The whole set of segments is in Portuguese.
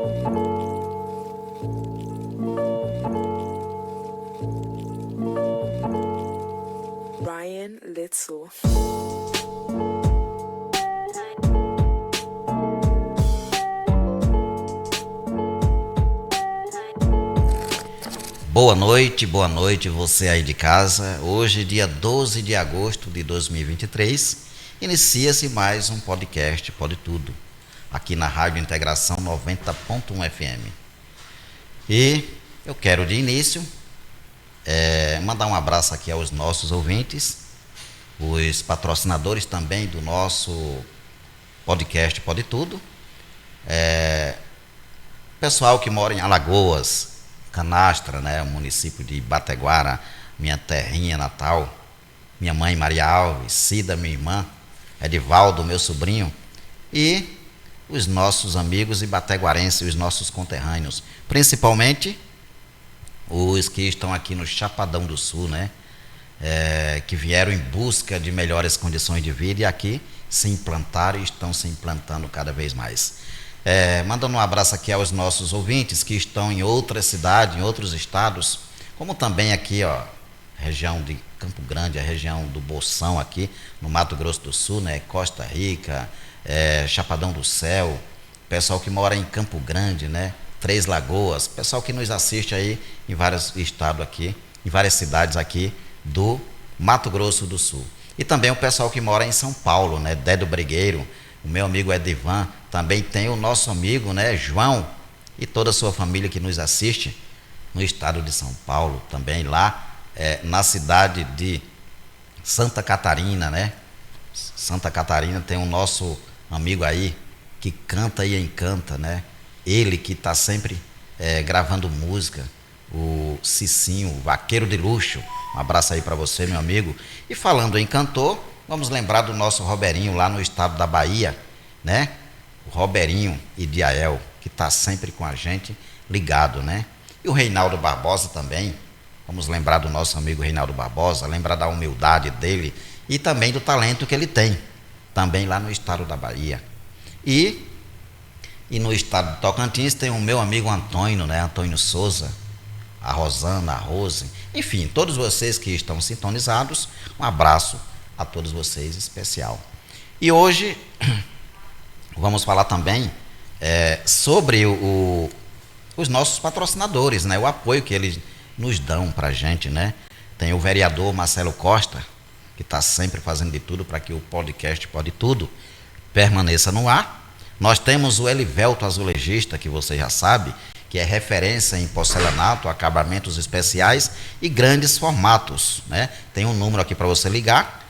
Ryan Litzel. Boa noite você aí de casa. Hoje, dia 12 de agosto de 2023, inicia-se mais um podcast Pode Tudo, aqui na Rádio Integração 90.1 FM. E eu quero de início mandar um abraço aqui aos nossos ouvintes, os patrocinadores também do nosso podcast Pode Tudo, pessoal que mora em Alagoas, Canastra, né, o município de Bateguara, minha terrinha natal, minha mãe Maria Alves, Cida, minha irmã, Edivaldo, meu sobrinho, e os nossos amigos ibateguarenses, os nossos conterrâneos, principalmente os que estão aqui no Chapadão do Sul, né, que vieram em busca de melhores condições de vida e aqui se implantaram e estão se implantando cada vez mais. Mandando um abraço aqui aos nossos ouvintes que estão em outras cidades, em outros estados, como também aqui, região de Campo Grande, a região do Bolsão aqui, no Mato Grosso do Sul, né, Costa Rica, Chapadão do Céu, pessoal que mora em Campo Grande, né, Três Lagoas, pessoal que nos assiste aí em vários estados aqui, em várias cidades aqui do Mato Grosso do Sul. E também o pessoal que mora em São Paulo, né, Dédio Brigueiro, o meu amigo Edivan, também tem o nosso amigo, né, João, e toda a sua família que nos assiste no estado de São Paulo, também lá na cidade de Santa Catarina, né? Santa Catarina tem o nosso amigo aí que canta e encanta, né? Ele que está sempre gravando música, o Cicinho, o vaqueiro de luxo. Um abraço aí para você, meu amigo. E falando em cantor, vamos lembrar do nosso Roberinho lá no estado da Bahia, né? O Roberinho Idiael, que está sempre com a gente ligado, né? E o Reinaldo Barbosa também. Vamos lembrar do nosso amigo Reinaldo Barbosa, lembrar da humildade dele e também do talento que ele tem, também lá no estado da Bahia. E no estado de Tocantins tem o meu amigo Antônio, né? Antônio Souza, a Rosana, a Rose, enfim, todos vocês que estão sintonizados, um abraço a todos vocês especial. E hoje vamos falar também sobre os nossos patrocinadores, né? O apoio que eles nos dão para a gente, né? Tem o vereador Marcelo Costa, que está sempre fazendo de tudo para que o podcast Pode Tudo permaneça no ar. Nós temos o Elivelto Azulejista, que você já sabe, que é referência em porcelanato, acabamentos especiais e grandes formatos, né? Tem um número aqui para você ligar,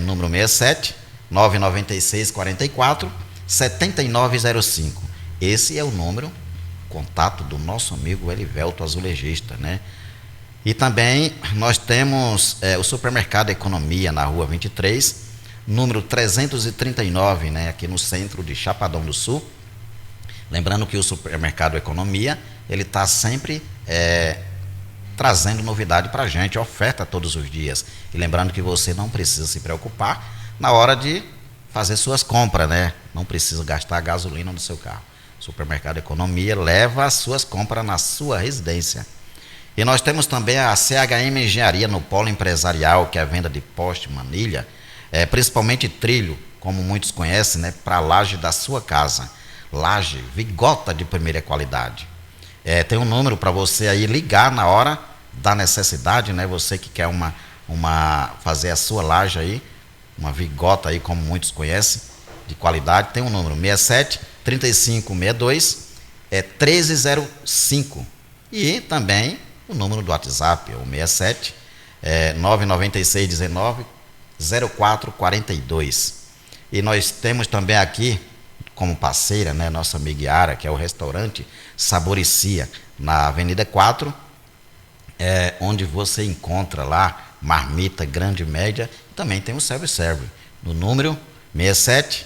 número 67 996 44 7905. Esse é o número, contato do nosso amigo Elivelto Azulejista, né? E também nós temos o Supermercado Economia na Rua 23, número 339, né? Aqui no centro de Chapadão do Sul. Lembrando que o Supermercado Economia, ele está sempre trazendo novidade para a gente, oferta todos os dias. E lembrando que você não precisa se preocupar na hora de fazer suas compras, né? Não precisa gastar gasolina no seu carro. Supermercado Economia leva as suas compras na sua residência. E nós temos também a CHM Engenharia no Polo Empresarial, que é a venda de poste, manilha, principalmente trilho, como muitos conhecem, né? Para a laje da sua casa. Laje, vigota de primeira qualidade. Tem um número para você aí ligar na hora da necessidade, né? Você que quer fazer a sua laje aí, uma vigota aí, como muitos conhecem, de qualidade, tem um número 67 3562 1305. E também o número do WhatsApp, o 67 996 19 0442. E nós temos também aqui como parceira, né, nossa amiga Yara, que é o restaurante Saboricia, na Avenida 4, onde você encontra lá marmita grande e média, e também tem o self-serve, no número 67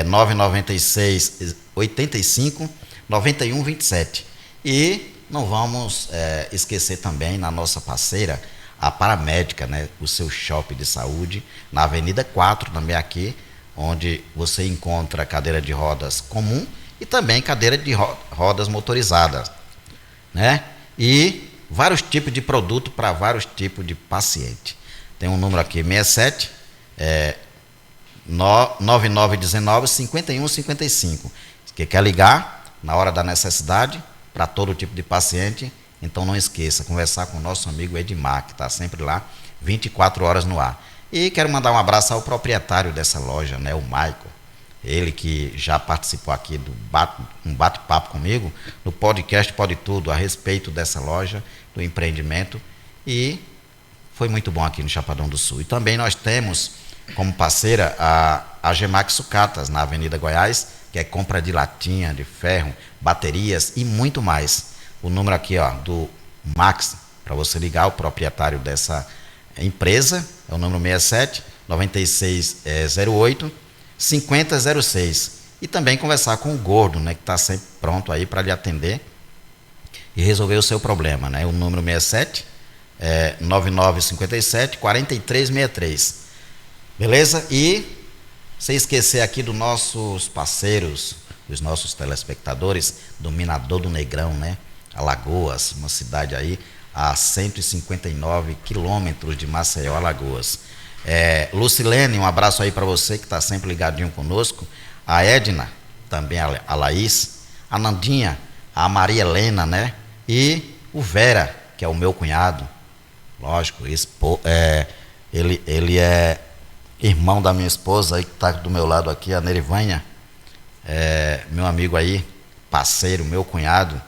996 85 91 27. E não vamos esquecer também na nossa parceira, a Paramédica, né, o seu shopping de saúde, na Avenida 4, também aqui, onde você encontra cadeira de rodas comum e também cadeira de rodas motorizadas, né? E vários tipos de produto para vários tipos de paciente. Tem um número aqui, 67 9919 5155. Que quer ligar na hora da necessidade para todo tipo de paciente. Então não esqueça, conversar com o nosso amigo Edmar, que está sempre lá, 24 horas no ar. E quero mandar um abraço ao proprietário dessa loja, né, o Maico. Ele que já participou aqui do um bate-papo comigo, no podcast Pode Tudo, a respeito dessa loja, do empreendimento. E foi muito bom aqui no Chapadão do Sul. E também nós temos como parceira a Gemax Sucatas, na Avenida Goiás, que é compra de latinha, de ferro, baterias e muito mais. O número aqui, ó, do Max, para você ligar, o proprietário dessa empresa, é o número 67 9608 5006. E também conversar com o Gordo, né, que está sempre pronto aí para lhe atender e resolver o seu problema, né? O número 67 9957 4363. Beleza? E sem esquecer aqui dos nossos parceiros, dos nossos telespectadores, do Minador do Negrão, né? Alagoas, uma cidade aí a 159 quilômetros de Maceió, Alagoas. Lucilene, um abraço aí para você que está sempre ligadinho conosco. A Edna, também a Laís, a Nandinha, a Maria Helena, né? E o Vera, que é o meu cunhado, lógico, ele é irmão da minha esposa aí, que está do meu lado aqui, a Nerivânia, meu amigo aí, parceiro, meu cunhado,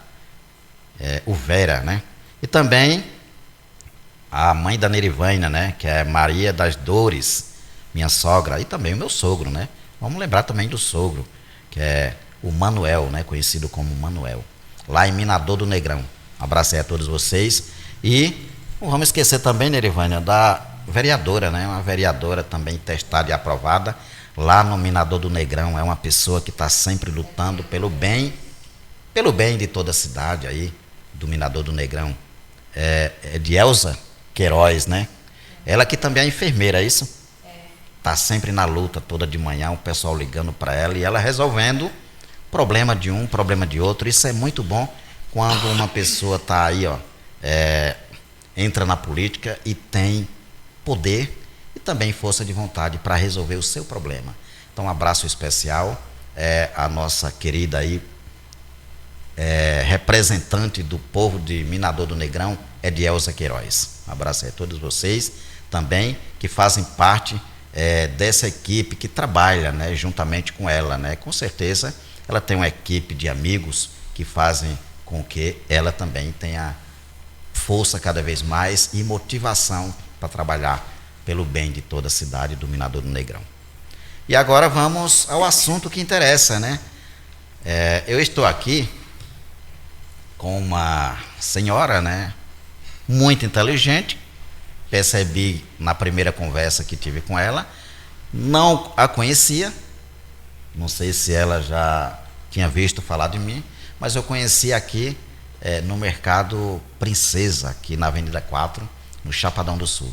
o Vera, né? E também a mãe da Nerivânia, né? Que é Maria das Dores, minha sogra, e também o meu sogro, né? Vamos lembrar também do sogro, que é o Manuel, né? Conhecido como Manuel, lá em Minador do Negrão. Um abraço aí a todos vocês. E não vamos esquecer também, Nerivânia, da vereadora, né? Uma vereadora também testada e aprovada lá no Minador do Negrão. É uma pessoa que está sempre lutando pelo bem de toda a cidade aí, do Minador do Negrão. É de Elza Queiroz, né? Ela que também é enfermeira, é isso? Está sempre na luta, toda de manhã, o pessoal ligando para ela e ela resolvendo problema de um, problema de outro. Isso é muito bom quando uma pessoa está aí, ó, entra na política e tem poder e também força de vontade para resolver o seu problema. Então, um abraço especial a nossa querida aí, representante do povo de Minador do Negrão, Edielza Queiroz. Um abraço aí a todos vocês também que fazem parte dessa equipe que trabalha, né, juntamente com ela, né? Com certeza ela tem uma equipe de amigos que fazem com que ela também tenha força cada vez mais e motivação para trabalhar pelo bem de toda a cidade do Minador do Negrão. E agora vamos ao assunto que interessa, né? Eu estou aqui com uma senhora, né, muito inteligente. Percebi na primeira conversa que tive com ela, não a conhecia, não sei se ela já tinha visto falar de mim, mas eu conheci aqui no Mercado Princesa, aqui na Avenida 4, no Chapadão do Sul.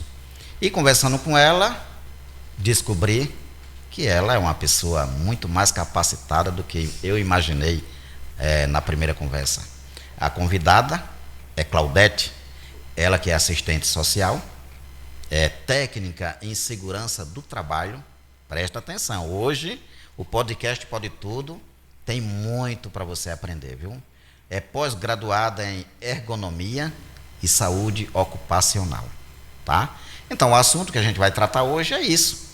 E conversando com ela, descobri que ela é uma pessoa muito mais capacitada do que eu imaginei na primeira conversa. A convidada é Claudete, ela que é assistente social, técnica em segurança do trabalho. Presta atenção, hoje o podcast Pode Tudo tem muito para você aprender, viu? É pós-graduada em ergonomia e saúde ocupacional, tá? Então o assunto que a gente vai tratar hoje é isso: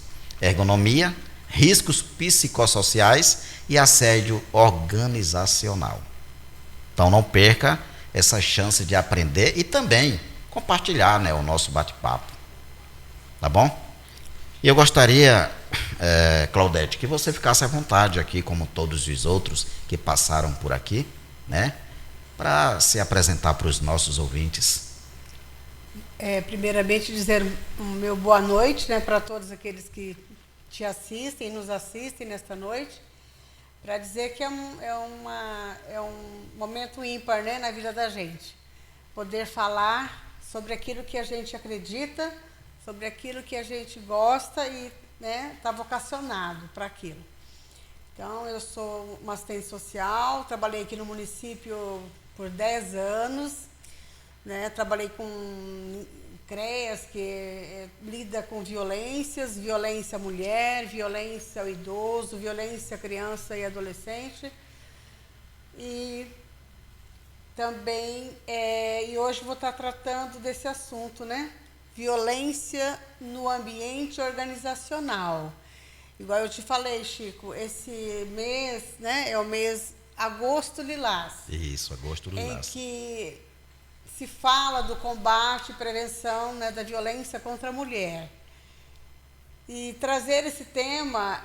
ergonomia, riscos psicossociais e assédio organizacional. Então não perca essa chance de aprender e também compartilhar, né, o nosso bate-papo. Tá bom? E eu gostaria, Claudete, que você ficasse à vontade aqui, como todos os outros que passaram por aqui, né, para se apresentar para os nossos ouvintes. Primeiramente dizer um meu boa noite, né, para todos aqueles que te assistem e nos assistem nesta noite, para dizer que é um momento ímpar, né, na vida da gente. Poder falar sobre aquilo que a gente acredita, sobre aquilo que a gente gosta e, né, está vocacionado para aquilo. Então, eu sou uma assistente social, trabalhei aqui no município por 10 anos, né? Trabalhei com CREAS, que lida com violências, violência à mulher, violência ao idoso, violência à criança e adolescente. E também, e hoje vou estar tratando desse assunto, né? Violência no ambiente organizacional. Igual eu te falei, Chico, esse mês, né, é o mês Agosto Lilás. Isso, Agosto Lilás. Em que se fala do combate e prevenção, né, da violência contra a mulher. E trazer esse tema,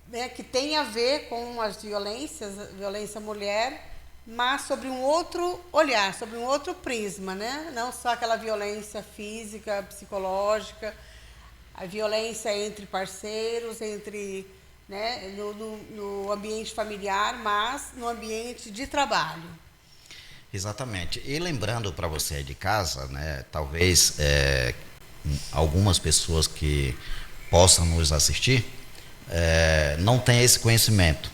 né, que tem a ver com as violências, violência à mulher, mas sobre um outro olhar, sobre um outro prisma, né? Não só aquela violência física, psicológica, a violência entre parceiros, entre, né, no ambiente familiar, mas no ambiente de trabalho. Exatamente. E lembrando para você aí de casa, né, talvez algumas pessoas que possam nos assistir não tenham esse conhecimento.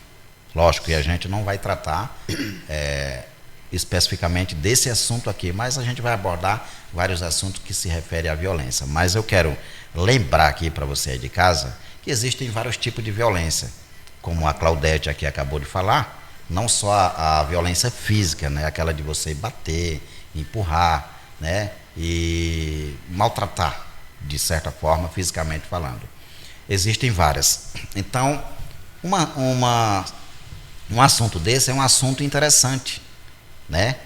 Lógico que a gente não vai tratar especificamente desse assunto aqui, mas a gente vai abordar vários assuntos que se referem à violência. Mas eu quero lembrar aqui para você aí de casa que existem vários tipos de violência, como a Claudete aqui acabou de falar, não só a violência física, né, aquela de você bater, empurrar, né, e maltratar, de certa forma, fisicamente falando. Existem várias. Então, um assunto desse é um assunto interessante, né?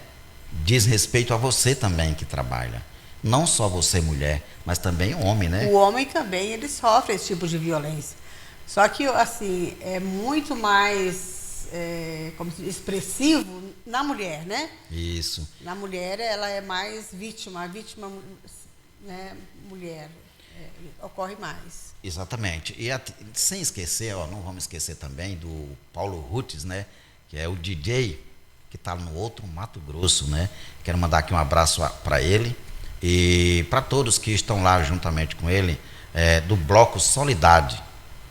Diz respeito a você também que trabalha. Não só você, mulher, mas também o homem, né? O homem também, ele sofre esse tipo de violência. Só que, assim, é muito mais como se diz, expressivo na mulher, né? Isso. Na mulher, ela é mais vítima. A vítima, né, mulher, ocorre mais. Exatamente. E sem esquecer, não vamos esquecer também do Paulo Rutes, né? Que é o DJ que está no outro Mato Grosso, né? Quero mandar aqui um abraço para ele e para todos que estão lá juntamente com ele, do Bloco Solidade,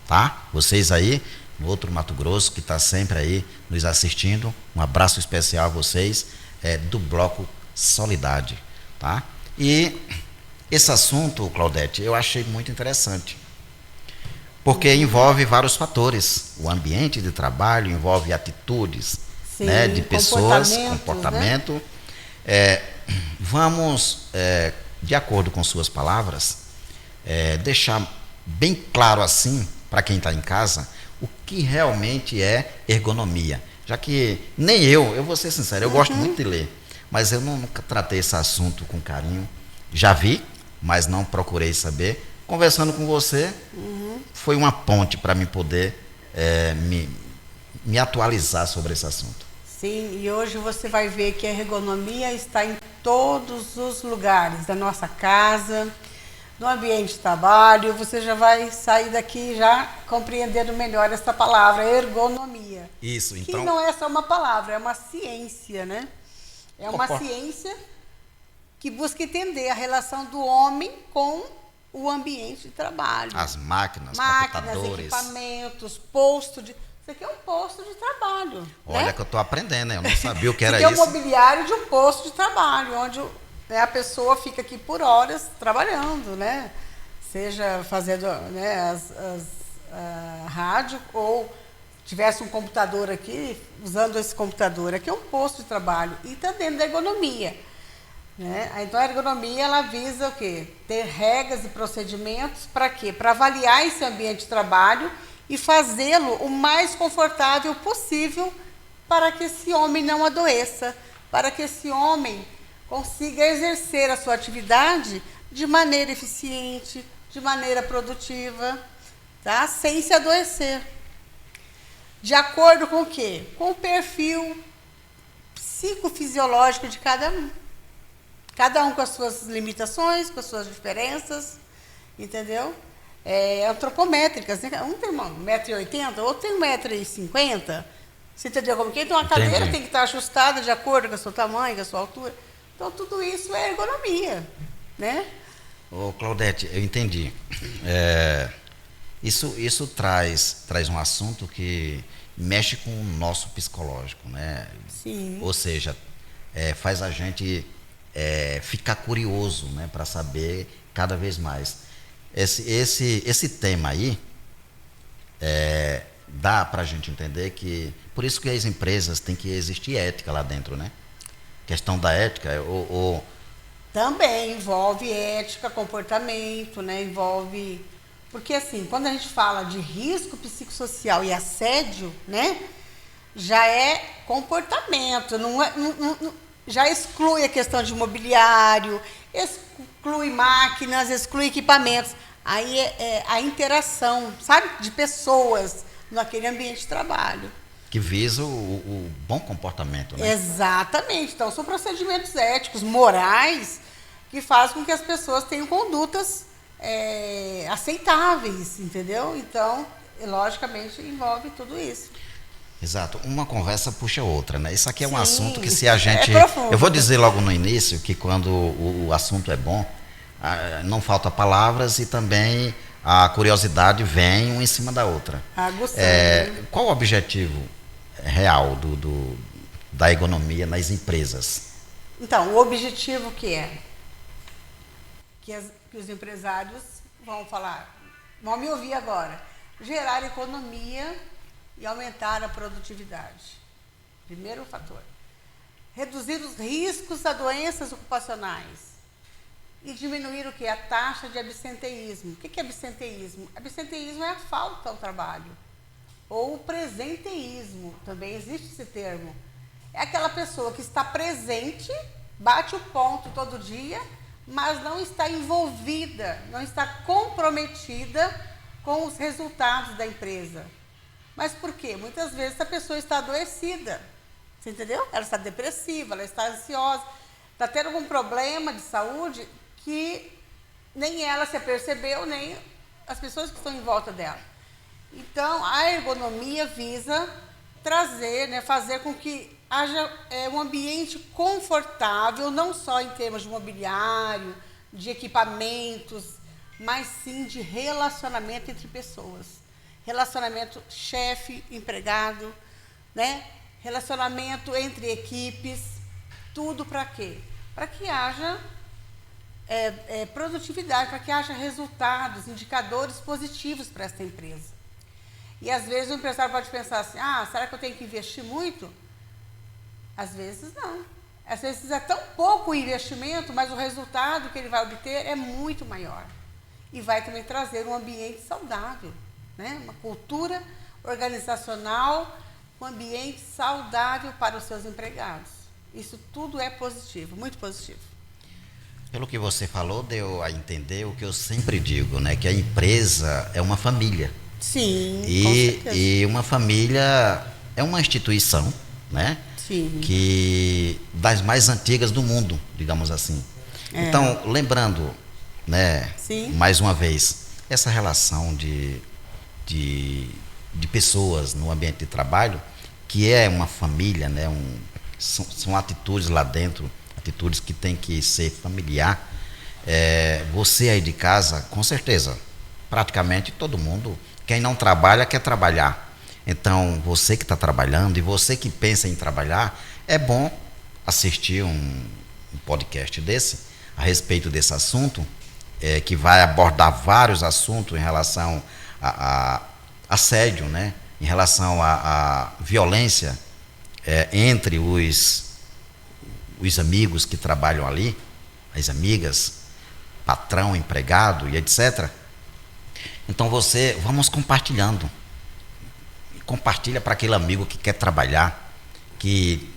tá? Vocês aí no outro Mato Grosso, que está sempre aí nos assistindo, um abraço especial a vocês, do Bloco Solidade, tá? E esse assunto, Claudete, eu achei muito interessante, porque envolve vários fatores. O ambiente de trabalho envolve atitudes, sim, né, de pessoas, comportamento. Né? Vamos, de acordo com suas palavras, deixar bem claro assim, para quem está em casa, o que realmente é ergonomia. Já que nem eu vou ser sincero, eu gosto muito de ler, mas eu nunca tratei esse assunto com carinho. Já vi, mas não procurei saber. Conversando com você, foi uma ponte para mim poder me atualizar sobre esse assunto. Sim, e hoje você vai ver que a ergonomia está em todos os lugares da nossa casa, no ambiente de trabalho. Você já vai sair daqui já compreendendo melhor essa palavra, ergonomia. Isso, então. Que não é só uma palavra, é uma ciência, né? É uma ciência que busca entender a relação do homem com o ambiente de trabalho. As máquinas, computadores, equipamentos, posto de... Isso aqui é um posto de trabalho. Olha, né? Que eu estou aprendendo, né? Eu não sabia o que era isso. Isso é o mobiliário de um posto de trabalho, onde a pessoa fica aqui por horas trabalhando, né? Seja fazendo, né, a rádio, ou tivesse um computador aqui, usando esse computador. Aqui é um posto de trabalho e está dentro da ergonomia. Né? Então, a ergonomia, ela visa o quê? Ter regras e procedimentos para quê? Para avaliar esse ambiente de trabalho e fazê-lo o mais confortável possível para que esse homem não adoeça, para que esse homem consiga exercer a sua atividade de maneira eficiente, de maneira produtiva, tá? Sem se adoecer. De acordo com o quê? Com o perfil psicofisiológico de cada um. Cada um com as suas limitações, com as suas diferenças, entendeu? Antropométricas, né? Um tem 1,80 m, outro tem 1,50 m. Você entendeu como que é? Então, a cadeira tem que estar ajustada de acordo com o seu tamanho, com a sua altura. Então, tudo isso é ergonomia, né? Ô, Claudete, eu entendi. Isso traz um assunto que mexe com o nosso psicológico, né? Sim. Ou seja, faz a gente ficar curioso, né, para saber cada vez mais. Esse tema aí dá para a gente entender que por isso que as empresas têm que existir ética lá dentro, né? Questão da ética, Também envolve ética, comportamento, né? Envolve. Porque, assim, quando a gente fala de risco psicossocial e assédio, né? Já é comportamento, já exclui a questão de mobiliário, exclui máquinas, exclui equipamentos. Aí é a interação, sabe? De pessoas naquele ambiente de trabalho. que visa o bom comportamento, né? Exatamente. Então, são procedimentos éticos, morais, que fazem com que as pessoas tenham condutas aceitáveis, entendeu? Então, logicamente, envolve tudo isso. Exato. Uma conversa puxa outra, né? Isso aqui é um Sim, assunto que se a gente... profundo. Eu vou dizer logo no início que quando o assunto é bom, não falta palavras e também a curiosidade vem uma em cima da outra. Aguçando. Qual o objetivo real da economia nas empresas? Então, o objetivo que é que os empresários vão me ouvir agora, gerar economia e aumentar a produtividade. Primeiro fator. Reduzir os riscos a doenças ocupacionais e diminuir o que? A taxa de absenteísmo. O que é absenteísmo? Absenteísmo é a falta ao trabalho. Ou o presenteísmo, também existe esse termo. É aquela pessoa que está presente, bate o ponto todo dia, mas não está envolvida, não está comprometida com os resultados da empresa. Mas por quê? Muitas vezes essa pessoa está adoecida, você entendeu? Ela está depressiva, ela está ansiosa, está tendo algum problema de saúde que nem ela se apercebeu, nem as pessoas que estão em volta dela. Então, a ergonomia visa trazer, né, fazer com que haja um ambiente confortável, não só em termos de mobiliário, de equipamentos, mas sim de relacionamento entre pessoas. Relacionamento chefe-empregado, né? Relacionamento entre equipes, tudo para quê? Para que haja produtividade, para que haja resultados, indicadores positivos para essa empresa. E às vezes o empresário pode pensar assim, será que eu tenho que investir muito? Às vezes não. Às vezes é tão pouco o investimento, mas o resultado que ele vai obter é muito maior. E vai também trazer um ambiente saudável, né? Uma cultura organizacional, um ambiente saudável para os seus empregados. Isso tudo é positivo, muito positivo. Pelo que você falou, deu a entender o que eu sempre digo, né? Que a empresa é uma família. Sim, com certeza. E uma família é uma instituição, né? Sim. Que das mais antigas do mundo, digamos assim. Então, lembrando, né? Sim. Mais uma vez, essa relação de pessoas no ambiente de trabalho, que é uma família, né? São atitudes lá dentro, atitudes que tem que ser familiar. Você aí de casa, com certeza, praticamente todo mundo, quem não trabalha quer trabalhar. Então, você que está trabalhando e você que pensa em trabalhar, é bom assistir um podcast desse, a respeito desse assunto, que vai abordar vários assuntos em relação a assédio, né? Em relação à violência entre os amigos que trabalham ali, as amigas, patrão, empregado e etc. Então vamos compartilhando. Compartilha para aquele amigo que quer trabalhar, que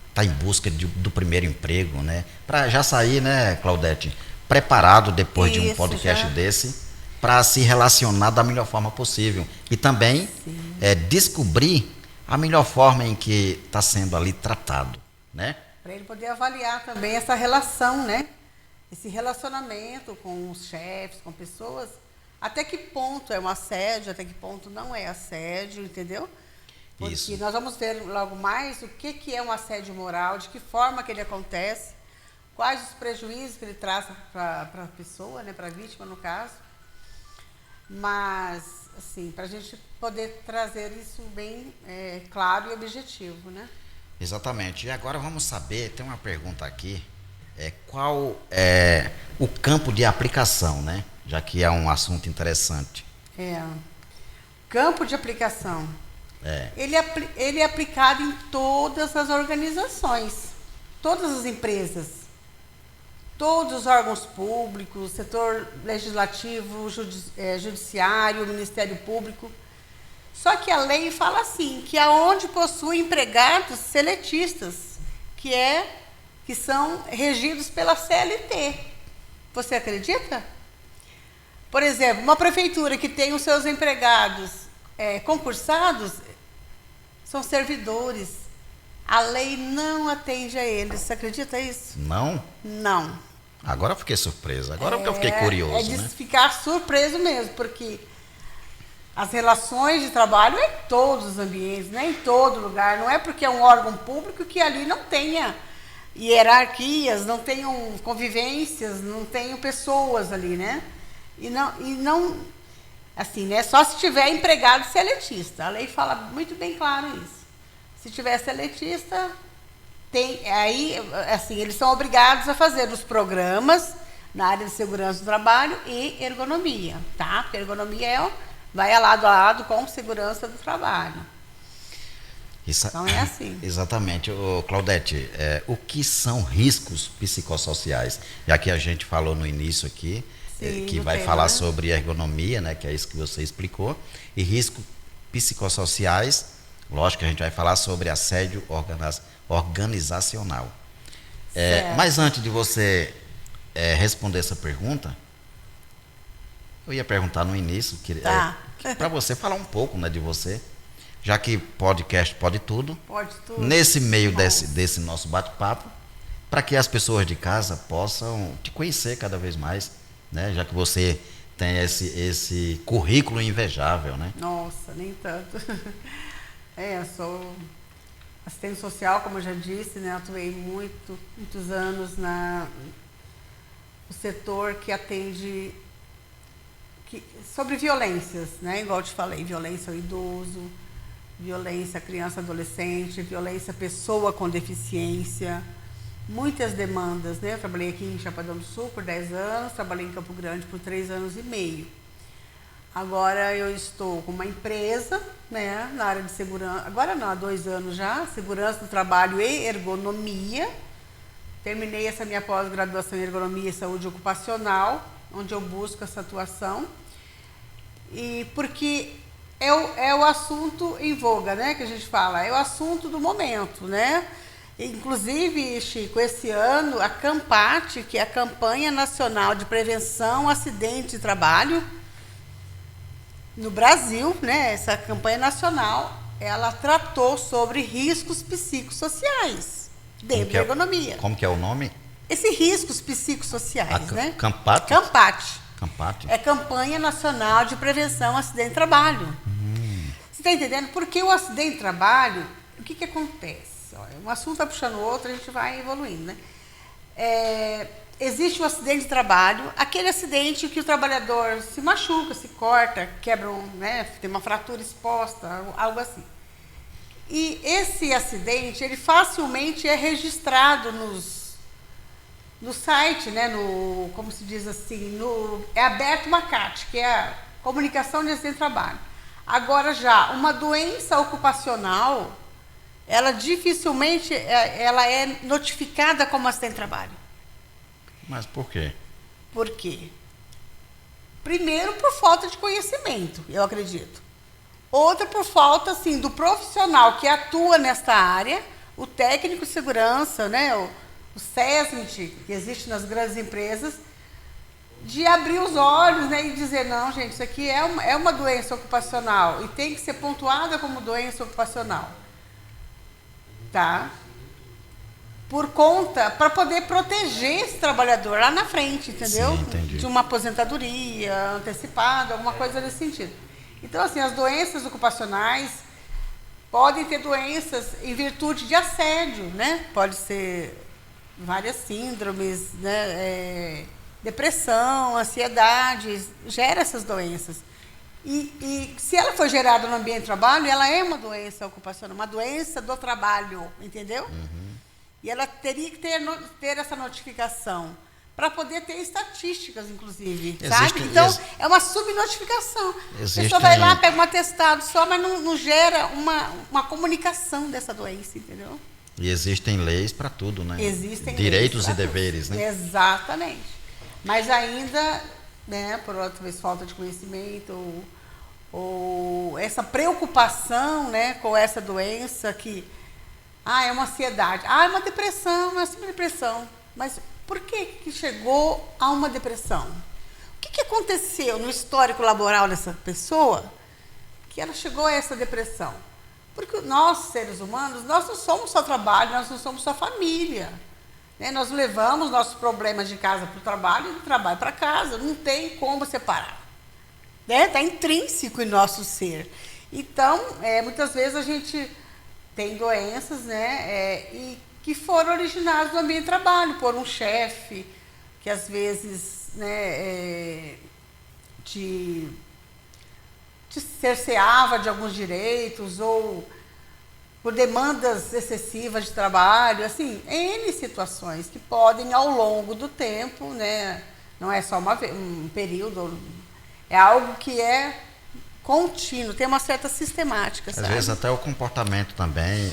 está em busca do primeiro emprego, né? Para já sair, né, Claudete, preparado depois de um podcast desse, para se relacionar da melhor forma possível. E também descobrir a melhor forma em que está sendo ali tratado, né? Para ele poder avaliar também essa relação, né? Esse relacionamento com os chefes, com pessoas. Até que ponto é um assédio, até que ponto não é assédio, entendeu? Porque Isso. nós vamos ver logo mais o que é um assédio moral, de que forma que ele acontece, quais os prejuízos que ele traz para a pessoa, né, para a vítima no caso. Mas assim, para a gente poder trazer isso bem claro e objetivo, né? Exatamente. E agora vamos saber, tem uma pergunta aqui, qual é o campo de aplicação, né? Já que é um assunto interessante. Campo de aplicação. É. Ele é aplicado em todas as organizações, todas as empresas, todos os órgãos públicos, setor legislativo, judiciário, Ministério Público. Só que a lei fala assim, que aonde possui empregados seletistas, que são regidos pela CLT. Você acredita? Por exemplo, uma prefeitura que tem os seus empregados concursados, são servidores. A lei não atende a eles. Você acredita isso? Não? Não. Agora eu fiquei surpreso. Agora que eu fiquei curioso, É de né? ficar surpreso mesmo, porque as relações de trabalho é em todos os ambientes, né? Em todo lugar. Não é porque é um órgão público que ali não tenha hierarquias, não tenham convivências, não tenham pessoas ali, né? E não assim, né? Só se tiver empregado seletista. A lei fala muito bem claro isso. Se tiver seletista, aí, assim, eles são obrigados a fazer os programas na área de segurança do trabalho e ergonomia, tá? Porque a ergonomia vai lado a lado com segurança do trabalho. Então é assim. Exatamente. Claudete, o que são riscos psicossociais? Já que a gente falou no início aqui, Sim, que vai falar sobre ergonomia, né, que é isso que você explicou, e riscos psicossociais, lógico que a gente vai falar sobre assédio organizacional. Mas antes de você responder essa pergunta, eu ia perguntar no início, para você falar um pouco, né, de você, já que podcast pode tudo. Pode tudo. Nesse meio desse nosso bate-papo, para que as pessoas de casa possam te conhecer cada vez mais, né? Já que você tem esse currículo invejável, né? Nossa, nem tanto. Eu sou assistente social, como eu já disse, né? Atuei muitos anos no setor que atende sobre violências, né? Igual eu te falei, violência ao idoso, violência à criança e adolescente, violência à pessoa com deficiência, muitas demandas, né? Eu trabalhei aqui em Chapadão do Sul por 10 anos, trabalhei em Campo Grande por 3 anos e meio. Agora eu estou com uma empresa, né, na área de segurança, agora não, há 2 anos já, segurança do trabalho e ergonomia. Terminei essa minha pós-graduação em ergonomia e saúde ocupacional, onde eu busco essa atuação. E porque é o assunto em voga, né, que a gente fala, é o assunto do momento, né? Inclusive, Chico, esse ano a CAMPAT, que é a Campanha Nacional de Prevenção a Acidente de Trabalho, no Brasil, né, essa campanha nacional, ela tratou sobre riscos psicossociais dentro da ergonomia. Como que é o nome? Esses riscos psicossociais, né? CAMPAT? CAMPAT. CAMPAT. É Campanha Nacional de Prevenção a Acidente de Trabalho. Você está entendendo? Porque o acidente de trabalho, o que acontece? Um assunto está puxando o outro, a gente vai evoluindo, né? Existe o acidente de trabalho, aquele acidente que o trabalhador se machuca, se corta, quebra, né, tem uma fratura exposta, algo assim. E esse acidente, ele facilmente é registrado no site, né, como se diz assim, é aberto uma CAT, que é a Comunicação de Acidente de Trabalho. Agora já, uma doença ocupacional, ela dificilmente ela é notificada como acidente de trabalho. Mas por quê? Por quê? Primeiro, por falta de conhecimento, eu acredito. Outra, por falta, assim, do profissional que atua nesta área, o técnico de segurança, né, o SESMIT, que existe nas grandes empresas, de abrir os olhos, né, e dizer, não, gente, isso aqui é uma doença ocupacional e tem que ser pontuada como doença ocupacional. Tá? Por conta, para poder proteger esse trabalhador lá na frente, entendeu? Sim, entendi. De uma aposentadoria antecipada, alguma coisa nesse sentido. Então, assim, as doenças ocupacionais podem ter doenças em virtude de assédio, né? Pode ser várias síndromes, né? Depressão, ansiedade, gera essas doenças. E se ela for gerada no ambiente de trabalho, ela é uma doença ocupacional, uma doença do trabalho, entendeu? E ela teria que ter essa notificação para poder ter estatísticas, inclusive, sabe? Então, é uma subnotificação. A pessoa vai lá, pega um atestado só, mas não gera uma comunicação dessa doença, entendeu? E existem leis para tudo, né? Existem direitos leis e deveres, né? Exatamente. Mas ainda, né, por outra vez, falta de conhecimento ou essa preocupação, né, com essa doença que é uma ansiedade, é uma depressão, é uma depressão. Mas por que chegou a uma depressão? O que aconteceu no histórico laboral dessa pessoa que ela chegou a essa depressão? Porque nós, seres humanos, nós não somos só trabalho, nós não somos só família. Né? Nós levamos nossos problemas de casa para o trabalho e do trabalho para casa. Não tem como separar. Está intrínseco em nosso ser. Então, muitas vezes a gente tem doenças, né, e que foram originadas no ambiente de trabalho, por um chefe que às vezes, né, te cerceava de alguns direitos ou por demandas excessivas de trabalho, assim, N situações que podem ao longo do tempo, né, não é só um período, é algo que é contínuo, tem uma certa sistemática, sabe? Às vezes até o comportamento também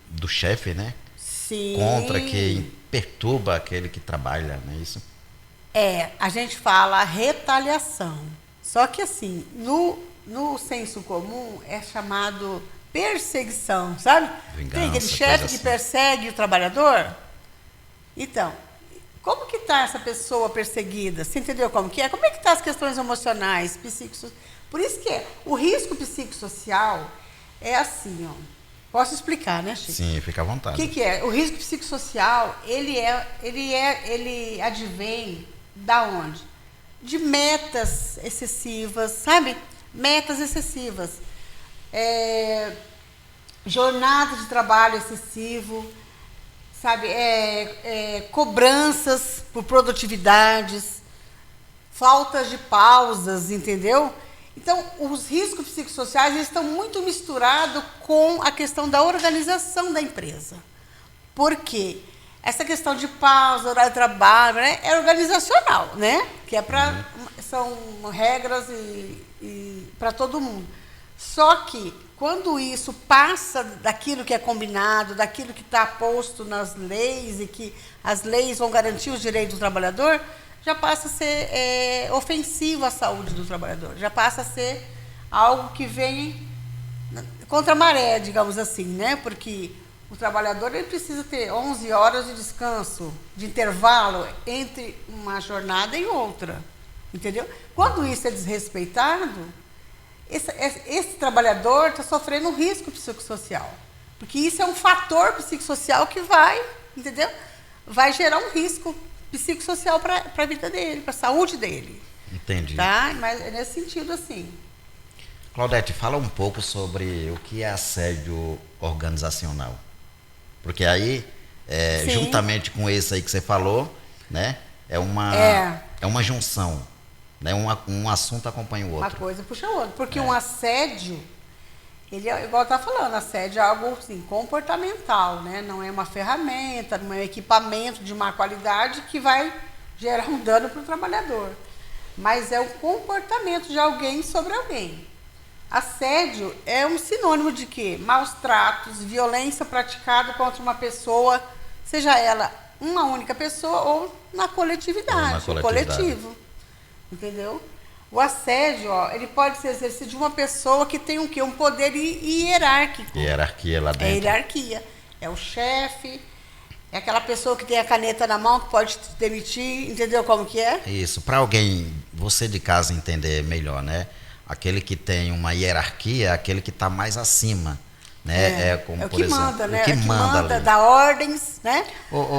do chefe, né? Sim. Contra quem perturba aquele que trabalha, não é isso? A gente fala retaliação. Só que assim, no senso comum é chamado perseguição, sabe? Vingança, tem aquele chefe assim. que persegue o trabalhador. Então, como que está essa pessoa perseguida? Você entendeu como que é? Como é que estão as questões emocionais, psicossociais? Por isso que o risco psicossocial é assim, ó. Posso explicar, né, Chico? Sim, fica à vontade. O que é? O risco psicossocial, ele advém da onde? De metas excessivas, sabe? Metas excessivas. Jornada de trabalho excessivo, sabe? Cobranças por produtividades, faltas de pausas, entendeu? Então, os riscos psicossociais estão muito misturados com a questão da organização da empresa. Por quê? Essa questão de pausa, horário de trabalho, né, é organizacional, né? Que são regras e para todo mundo. Só que, quando isso passa daquilo que é combinado, daquilo que está posto nas leis e que as leis vão garantir os direitos do trabalhador, já passa a ser ofensivo à saúde do trabalhador. Já passa a ser algo que vem contra a maré, digamos assim, né? Porque o trabalhador ele precisa ter 11 horas de descanso, de intervalo entre uma jornada e outra, entendeu? Quando isso é desrespeitado, esse trabalhador está sofrendo um risco psicossocial, porque isso é um fator psicossocial que entendeu? Vai gerar um risco psicossocial para a vida dele, para a saúde dele. Entendi. Tá? Mas é nesse sentido assim. Claudete, fala um pouco sobre o que é assédio organizacional. Porque aí, juntamente com esse aí que você falou, né, é uma junção. Né, um assunto acompanha o outro. Uma coisa puxa o outro. Porque um assédio, ele é igual eu estava falando, assédio é algo assim, comportamental, né? Não é uma ferramenta, não é um equipamento de má qualidade que vai gerar um dano para o trabalhador. Mas é o comportamento de alguém sobre alguém. Assédio é um sinônimo de quê? Maus tratos, violência praticada contra uma pessoa, seja ela uma única pessoa ou na coletividade, o coletivo. Entendeu? O assédio, ele pode ser exercido de uma pessoa que tem um poder hierárquico. Hierarquia lá dentro. É hierarquia. É o chefe, é aquela pessoa que tem a caneta na mão que pode te demitir, entendeu como que é? Isso, para alguém, você de casa entender melhor, né? Aquele que tem uma hierarquia é aquele que está mais acima. Né? Como, é o por que exemplo, manda, né? O que manda, dá ordens, né?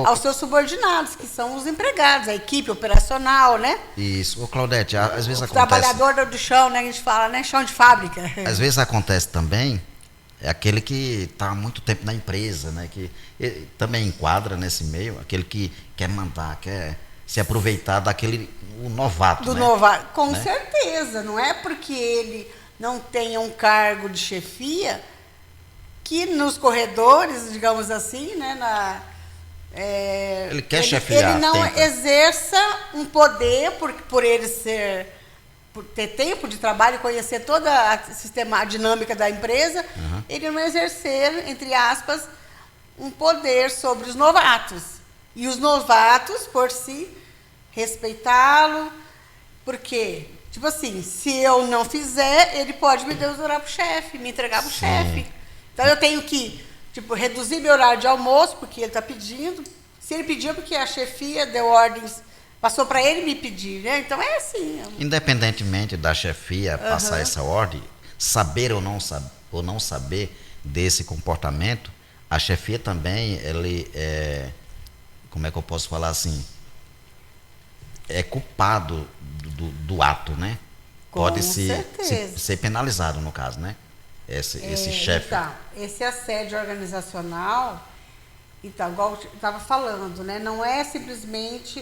Aos seus subordinados, que são os empregados, a equipe operacional, né? Isso. Claudete, às vezes o acontece... trabalhador do chão, né? A gente fala, né? Chão de fábrica. Às vezes acontece também, aquele que está há muito tempo na empresa, né? Que também enquadra nesse meio, aquele que quer mandar, quer se aproveitar daquele o novato, Do né? novato, com Né? certeza. Não é porque ele não tenha um cargo de chefia que nos corredores, digamos assim, né, Ele quer chefiar, ele não tenta. exerça um poder por ele por ter tempo de trabalho e conhecer toda a dinâmica da empresa, ele não exercer, entre aspas, um poder sobre os novatos. E os novatos, por si, respeitá-lo, porque, tipo assim, se eu não fizer, ele pode me desdobrar para o chefe, me entregar para o chefe. Então eu tenho que, tipo, reduzir meu horário de almoço, porque ele está pedindo. Se ele pediu, porque a chefia deu ordens, passou para ele me pedir, né? Então é assim. Independentemente da chefia passar essa ordem, saber ou não saber desse comportamento, a chefia também, como é que eu posso falar assim, é culpado do ato, né? Pode ser penalizado, no caso, né? Esse chefe. Então, esse assédio organizacional, então, igual eu estava falando, né? Não é simplesmente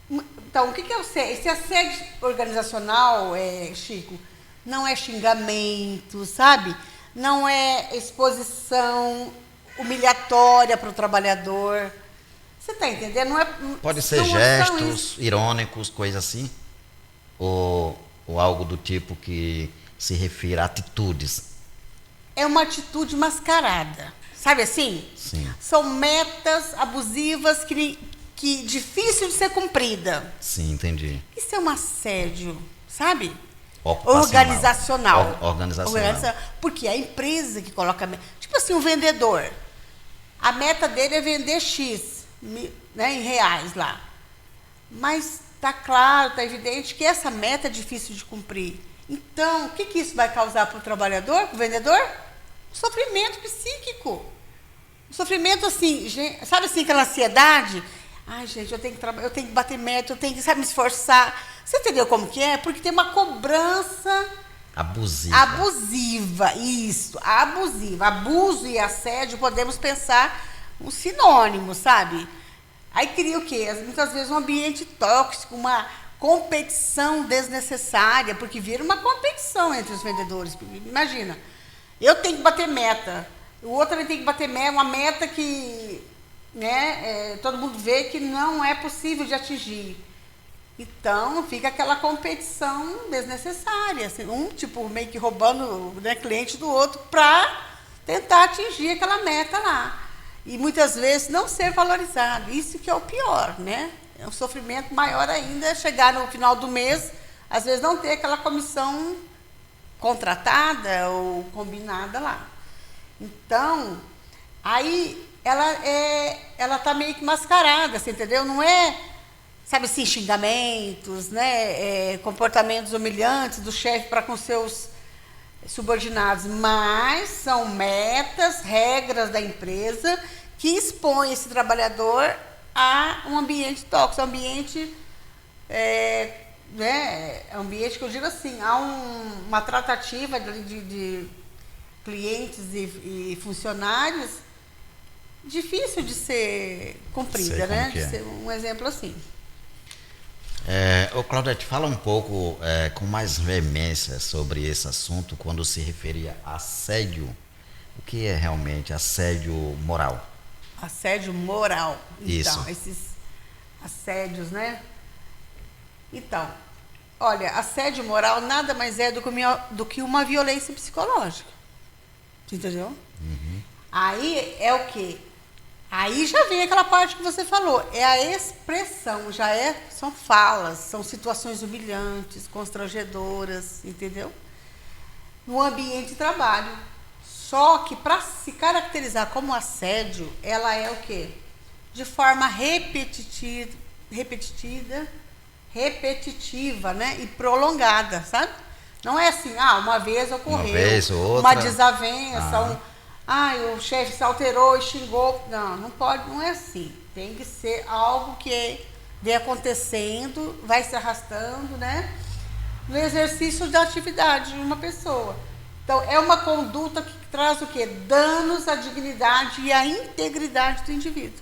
Então, o que é o assédio? Esse assédio organizacional, Chico, não é xingamento, sabe? Não é exposição humilhatória para o trabalhador. Você está entendendo? Não é, pode ser gestos irônicos, coisa assim? Ou algo do tipo que se refira a atitudes? É uma atitude mascarada. Sabe assim? Sim. São metas abusivas que difícil de ser cumprida. Sim, entendi. Isso é um assédio, sabe? Organizacional. Porque é a empresa que coloca... Tipo assim, um vendedor. A meta dele é vender X, né, em reais lá. Mas está claro, está evidente que essa meta é difícil de cumprir. Então, o que isso vai causar para o trabalhador, para o vendedor? Sofrimento psíquico. Sofrimento assim, sabe assim, aquela ansiedade? Ai, gente, eu tenho que bater meta, eu tenho que, sabe, me esforçar. Você entendeu como que é? Porque tem uma cobrança abusiva, isso, abusiva. Abuso e assédio, podemos pensar um sinônimo, sabe? Aí cria o quê? Muitas vezes um ambiente tóxico, uma competição desnecessária, porque vira uma competição entre os vendedores. Imagina, eu tenho que bater meta, o outro também tem que bater meta, uma meta que, né, todo mundo vê que não é possível de atingir. Então, fica aquela competição desnecessária, assim, um tipo meio que roubando, né, cliente do outro para tentar atingir aquela meta lá. E muitas vezes não ser valorizado. Isso que é o pior, né? É um sofrimento maior ainda chegar no final do mês, às vezes não ter aquela comissão contratada ou combinada lá. Então, aí ela está meio que mascarada, você entendeu? Não é, sabe assim, xingamentos, né? Comportamentos humilhantes do chefe para com seus subordinados, mas são metas, regras da empresa que expõem esse trabalhador a um ambiente tóxico, ambiente que eu digo assim, há uma tratativa de clientes e funcionários difícil de ser cumprida, né? De ser um exemplo assim. Ô Claudete, fala um pouco com mais veemência sobre esse assunto quando se referia a assédio. O que é realmente assédio moral? Assédio moral. Isso. Então, esses assédios, né? Então, olha, assédio moral nada mais é do que uma violência psicológica. Você entendeu? Uhum. Aí é o quê? Aí já vem aquela parte que você falou, é a expressão, são falas, são situações humilhantes, constrangedoras, entendeu? No ambiente de trabalho. Só que para se caracterizar como assédio, ela é o quê? De forma repetitiva, né? E prolongada, sabe? Não é assim, uma vez ocorreu, uma vez ou outra, uma desavença, o chefe se alterou e xingou. Não pode, não é assim. Tem que ser algo que vem acontecendo, vai se arrastando, né? No exercício da atividade de uma pessoa. Então, é uma conduta que traz o quê? Danos à dignidade e à integridade do indivíduo.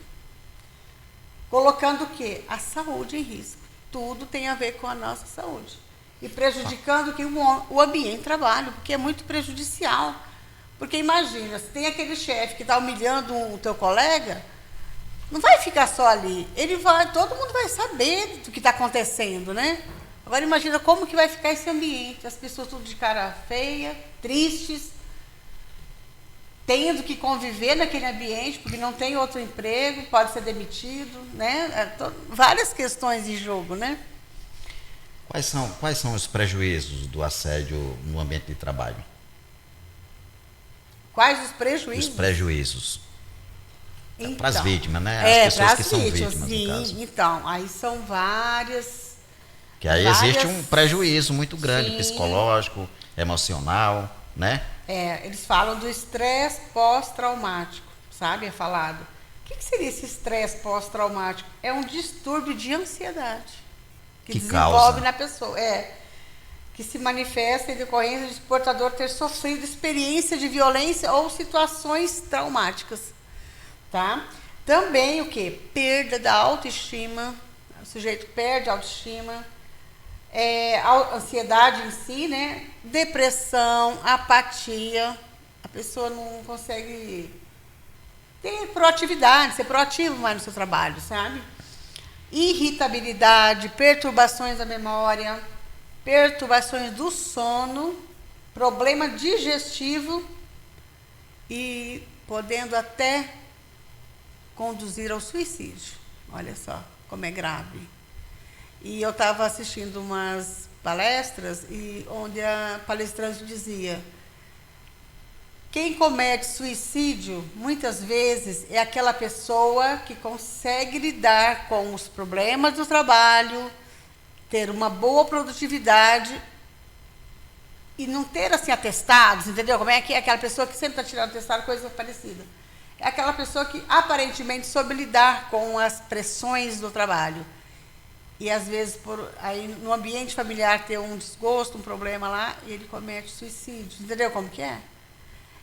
colocando o quê? A saúde em risco. Tudo tem a ver com a nossa saúde. E prejudicando que o ambiente de trabalho, porque é muito prejudicial. Porque imagina, se tem aquele chefe que está humilhando o teu colega, não vai ficar só ali. Todo mundo vai saber do que está acontecendo, né? Agora imagina como que vai ficar esse ambiente, as pessoas tudo de cara feia, tristes, tendo que conviver naquele ambiente, porque não tem outro emprego, pode ser demitido, né? Várias questões em jogo, né? Quais são os prejuízos do assédio no ambiente de trabalho? Quais os prejuízos? Os prejuízos. Então, para as vítimas, né? As pessoas que são vítimas, sim, no caso. então, aí são várias. Que aí existe um prejuízo muito grande, sim, psicológico, emocional, né? Eles falam do estresse pós-traumático, sabe? É falado. O que seria esse estresse pós-traumático? É um distúrbio de ansiedade que desenvolve causa na pessoa. Que se manifesta em decorrência de o portador ter sofrido experiência de violência ou situações traumáticas. Tá? Também o quê? Perda da autoestima. O sujeito perde a autoestima. A ansiedade em si, né? Depressão, apatia. A pessoa não consegue ter proatividade, ser proativo mais no seu trabalho, sabe? Irritabilidade, perturbações da memória, perturbações do sono, problema digestivo e podendo até conduzir ao suicídio. Olha só como é grave. E eu estava assistindo umas palestras onde a palestrante dizia: quem comete suicídio, muitas vezes, é aquela pessoa que consegue lidar com os problemas do trabalho, ter uma boa produtividade e não ter, assim, atestados, entendeu? Como é que é aquela pessoa que sempre está tirando atestado, coisa parecida. É aquela pessoa que, aparentemente, soube lidar com as pressões do trabalho. E, às vezes, aí, no ambiente familiar, ter um desgosto, um problema lá, e ele comete suicídio. Entendeu como que é?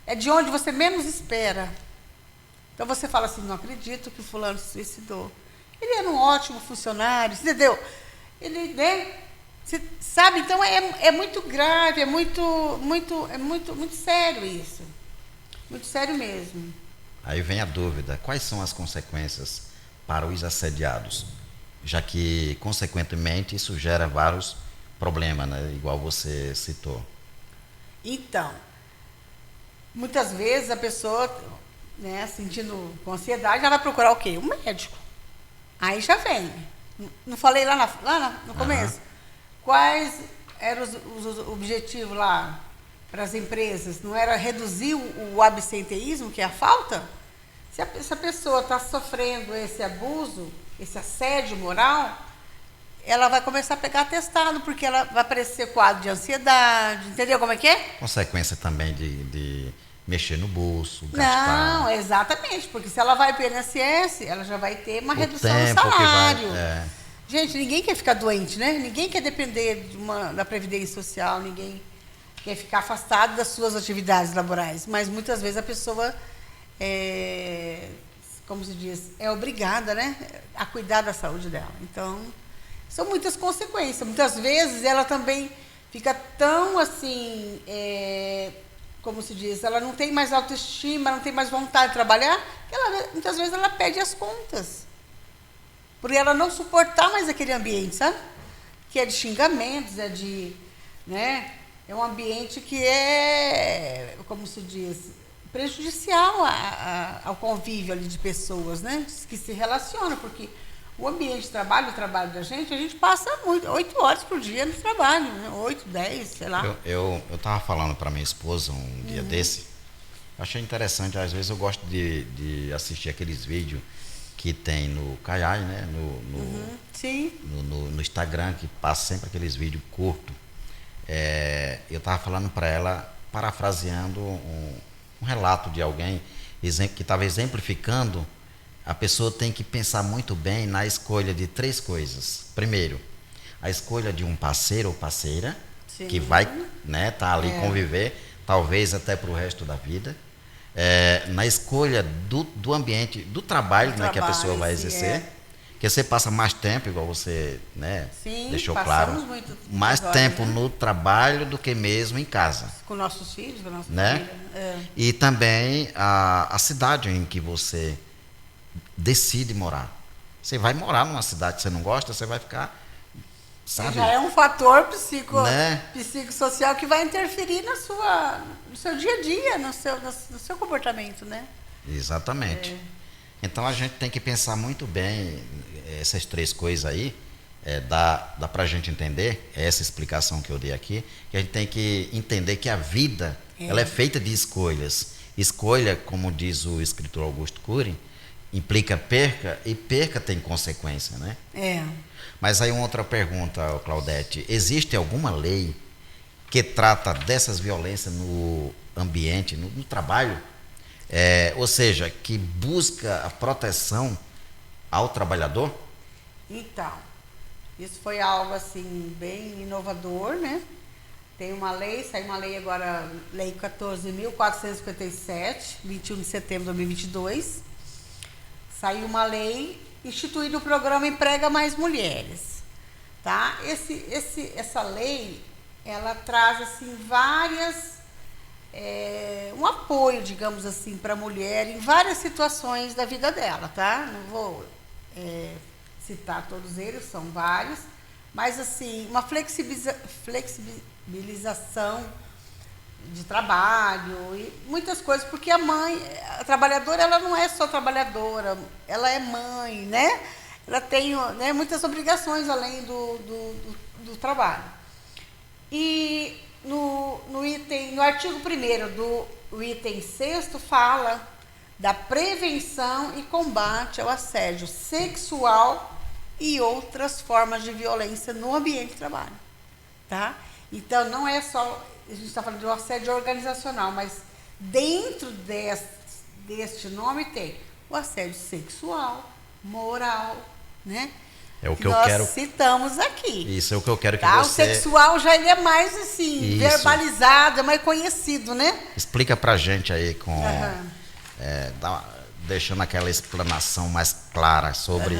É de onde você menos espera. Então, você fala assim, não acredito que o fulano se suicidou. Ele era um ótimo funcionário, entendeu? Ele, né? Você sabe? Então, é muito grave, é muito sério isso. Muito sério mesmo. Aí vem a dúvida, quais são as consequências para os assediados? Já que, consequentemente, isso gera vários problemas, né? Igual você citou. Então, muitas vezes a pessoa, né, sentindo com ansiedade, ela vai procurar o quê? Um médico. Aí já vem. Não falei lá no começo? Quais eram os objetivos lá para as empresas? Não era reduzir o absenteísmo, que é a falta? Se a pessoa está sofrendo esse abuso, esse assédio moral, ela vai começar a pegar atestado, porque ela vai aparecer quadro de ansiedade, entendeu como é que é? Consequência também de mexer no bolso, gastar. Não, exatamente, porque se ela vai para o INSS, ela já vai ter uma redução do tempo salário. que vai, Gente, ninguém quer ficar doente, né? Ninguém quer depender da Previdência Social, ninguém quer ficar afastado das suas atividades laborais, mas muitas vezes a pessoa como se diz, é obrigada, né, a cuidar da saúde dela. Então, são muitas consequências. Muitas vezes ela também fica tão assim, como se diz, ela não tem mais autoestima, não tem mais vontade de trabalhar, que muitas vezes ela perde as contas. Por ela não suportar mais aquele ambiente, sabe? Que é de xingamentos, né? É um ambiente que é, como se diz, prejudicial ao convívio ali de pessoas, né? Que se relacionam, porque o ambiente de trabalho, o trabalho da gente, a gente passa 8 horas por dia no trabalho, né? 8, 10, sei lá. Eu estava falando para minha esposa um dia desse, achei interessante, às vezes eu gosto de assistir aqueles vídeos que tem no Kayai, né? Sim. No Instagram, que passa sempre aqueles vídeos curtos. Eu estava falando para ela, parafraseando um relato de alguém que estava exemplificando. A pessoa tem que pensar muito bem na escolha de 3 coisas. Primeiro, a escolha de um parceiro ou parceira, sim, que vai, né, tá ali conviver, talvez até para o resto da vida. Na escolha do ambiente, do trabalho, né, que a pessoa vai exercer, Porque você passa mais tempo, igual você, né, Sim, deixou passamos claro, muito mais horas, tempo né? no trabalho do que mesmo em casa, Com nossos filhos, com a nossa né? família. É. E também a cidade em que você decide morar. Você vai morar numa cidade que você não gosta, você vai ficar, sabe? Já é um fator Né? psicossocial que vai interferir no seu dia a dia, no seu comportamento, né? Exatamente. Então a gente tem que pensar muito bem essas três coisas aí. Dá para a gente entender essa explicação que eu dei aqui, que a gente tem que entender que a vida ela é feita de escolhas. Escolha, como diz o escritor Augusto Cury, implica perca, e perca tem consequência, né? É. Mas aí uma outra pergunta, Claudete: existe alguma lei que trata dessas violências no ambiente, no trabalho? Ou seja, que busca a proteção ao trabalhador? Então, isso foi algo assim bem inovador, né? Tem uma lei, saiu uma lei agora, Lei 14.457, 21 de setembro de 2022. Saiu uma lei instituindo o programa Emprega Mais Mulheres, tá? Essa lei, ela traz assim um apoio, digamos assim, para a mulher em várias situações da vida dela, tá? Não vou citar todos eles, são vários, mas assim, uma flexibilização de trabalho e muitas coisas, porque a trabalhadora, ela não é só trabalhadora, ela é mãe, né? Ela tem, né, muitas obrigações além do trabalho. E no artigo 1º do item 6º fala da prevenção e combate ao assédio sexual e outras formas de violência no ambiente de trabalho, tá? Então, não é só, a gente está falando de um assédio organizacional, mas dentro deste nome tem o assédio sexual, moral, né? É o que nós eu quero. citamos aqui. Isso é o que eu quero que tá? você. O sexual já ele é mais assim, Isso. verbalizado, é mais conhecido, né? Explica pra gente aí com. Aham. Deixando aquela explanação mais clara sobre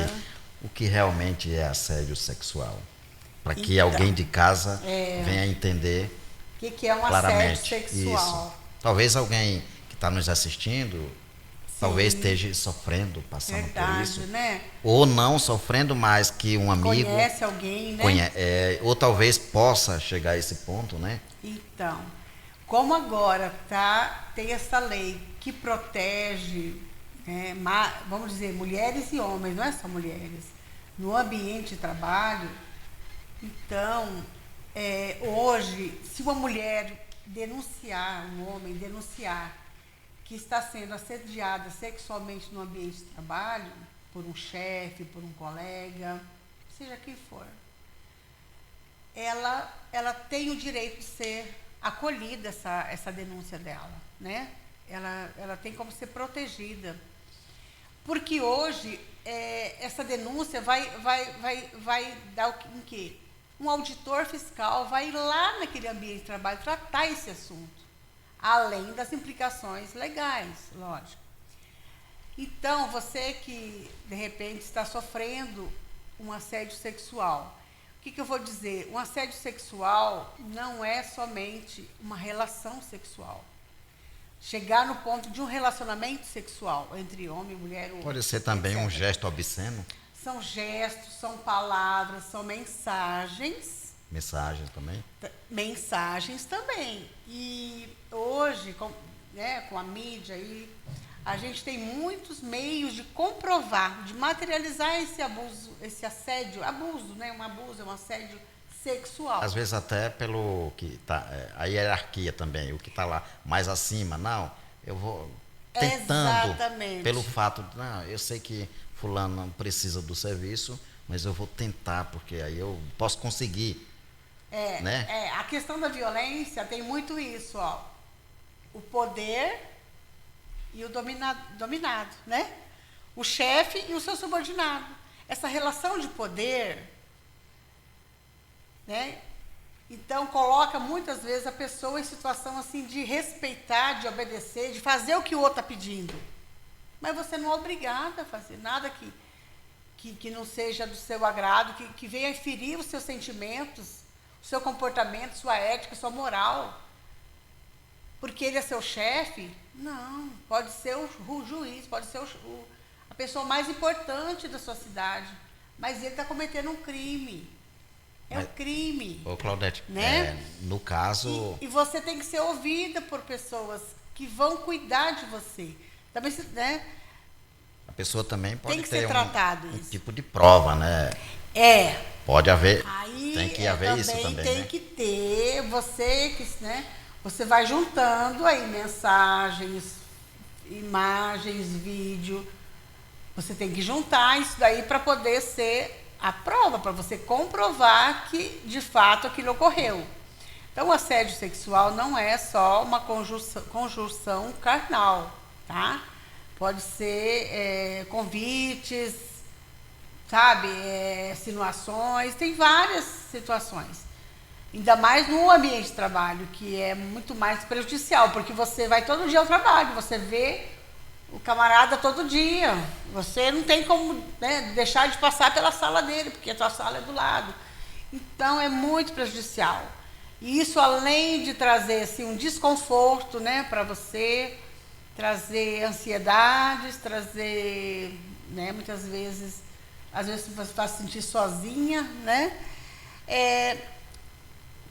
o que realmente é assédio sexual. Para que Então, alguém de casa venha entender O que é um claramente. assédio sexual? Isso. Talvez alguém que está nos assistindo, talvez esteja sofrendo, passando por Verdade, isso. né? Ou não sofrendo mais que um amigo. Conhece alguém, né? Ou talvez possa chegar a esse ponto, né? Então, como agora tem essa lei que protege, vamos dizer, mulheres e homens, não é só mulheres, no ambiente de trabalho, então, hoje, se uma mulher denunciar, um homem denunciar que está sendo assediada sexualmente no ambiente de trabalho, por um chefe, por um colega, seja quem for, ela tem o direito de ser acolhida, essa denúncia dela, né? Ela tem como ser protegida. Porque hoje, essa denúncia vai dar o quê? Um auditor fiscal vai lá naquele ambiente de trabalho tratar esse assunto, além das implicações legais, lógico. Então, você que, de repente, está sofrendo um assédio sexual, o que eu vou dizer? Um assédio sexual não é somente uma relação sexual. Chegar no ponto de um relacionamento sexual entre homem e mulher. Pode ser também etc. um gesto obsceno. São gestos, são palavras, são mensagens. Mensagens também. Mensagens também. E hoje, com a mídia aí, a gente tem muitos meios de comprovar, de materializar esse abuso, esse assédio, abuso, né? Um abuso, um assédio sexual. Às vezes até pelo que tá, a hierarquia também, o que está lá mais acima. Não, eu vou tentando. Exatamente. Pelo fato de, não, eu sei que fulano não precisa do serviço, mas eu vou tentar, porque aí eu posso conseguir. Né? A questão da violência tem muito isso, ó. O poder e o dominado, né? O chefe e o seu subordinado. Essa relação de poder, né? Então, coloca muitas vezes a pessoa em situação assim de respeitar, de obedecer, de fazer o que o outro está pedindo. Mas você não é obrigada a fazer nada que não seja do seu agrado, que venha ferir os seus sentimentos, o seu comportamento, sua ética, sua moral. Porque ele é seu chefe? Não, pode ser o juiz, pode ser a pessoa mais importante da sua cidade, mas ele está cometendo um crime. É um crime. Ô, Claudete, né? No caso... E você tem que ser ouvida por pessoas que vão cuidar de você. Também, né? A pessoa também pode tem que ter ser tratado um isso. tipo de prova, né? Pode haver, aí tem que haver isso também, tem né? que ter, né? Você vai juntando aí mensagens, imagens, vídeo. Você tem que juntar isso daí para poder ser a prova, para você comprovar que, de fato, aquilo ocorreu. Então, o assédio sexual não é só uma conjunção carnal, tá? Pode ser convites, sabe? Insinuações, tem várias situações. Ainda mais no ambiente de trabalho, que é muito mais prejudicial, porque você vai todo dia ao trabalho, você vê o camarada todo dia. Você não tem como, né, deixar de passar pela sala dele, porque a tua sala é do lado. Então, é muito prejudicial. E isso, além de trazer assim, um desconforto, né, para você, trazer ansiedades, trazer, né, muitas vezes, às vezes você está se sentir sozinha, né?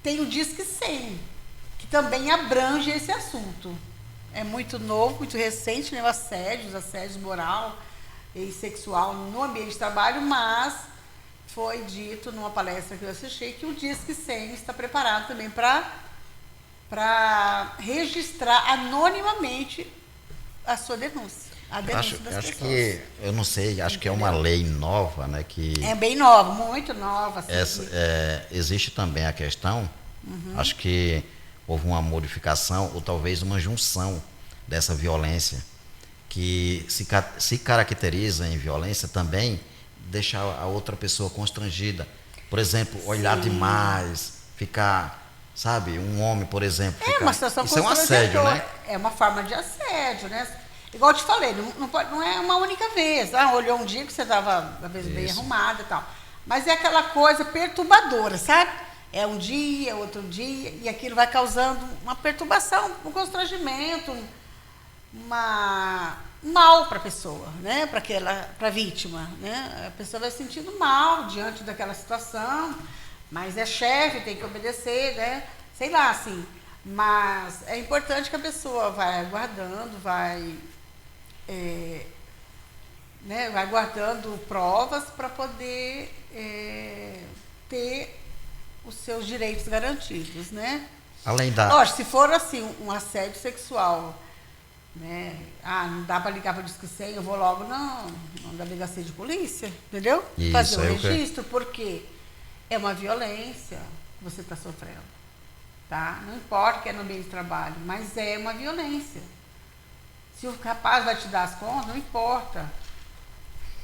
Tem o Disque 100, que também abrange esse assunto. É muito novo, muito recente, né, os assédios moral e sexual no ambiente de trabalho, mas foi dito numa palestra que eu assisti que o Disque 100 está preparado também para registrar anonimamente a sua denúncia. A denúncia das acho pessoas. que, eu não sei, acho que é uma lei nova, né? Que é bem nova, muito nova. Assim, existe também a questão, acho que houve uma modificação ou talvez uma junção dessa violência que se caracteriza em violência também deixar a outra pessoa constrangida. Por exemplo, olhar demais, ficar, sabe, um homem, por exemplo. Uma situação isso é um assédio, né? É uma forma de assédio, né? Igual eu te falei, não é uma única vez. Olhou um dia que você estava, às vezes, bem arrumada e tal. Mas é aquela coisa perturbadora, sabe? É um dia, outro dia, e aquilo vai causando uma perturbação, um constrangimento, mal para a pessoa, né? Para a vítima, né? A pessoa vai se sentindo mal diante daquela situação, mas é chefe, tem que obedecer, né? Sei lá, assim. Mas é importante que a pessoa vai aguardando, vai guardando provas para poder ter os seus direitos garantidos, né? Além da... Lógico, se for assim, um assédio sexual, né? Não dá para ligar para o Disque 100, eu vou logo na delegacia de polícia, entendeu? Isso, fazer o registro, porque é uma violência que você está sofrendo, tá? Não importa que é no ambiente de trabalho, mas é uma violência. Se o rapaz vai te dar as contas, não importa.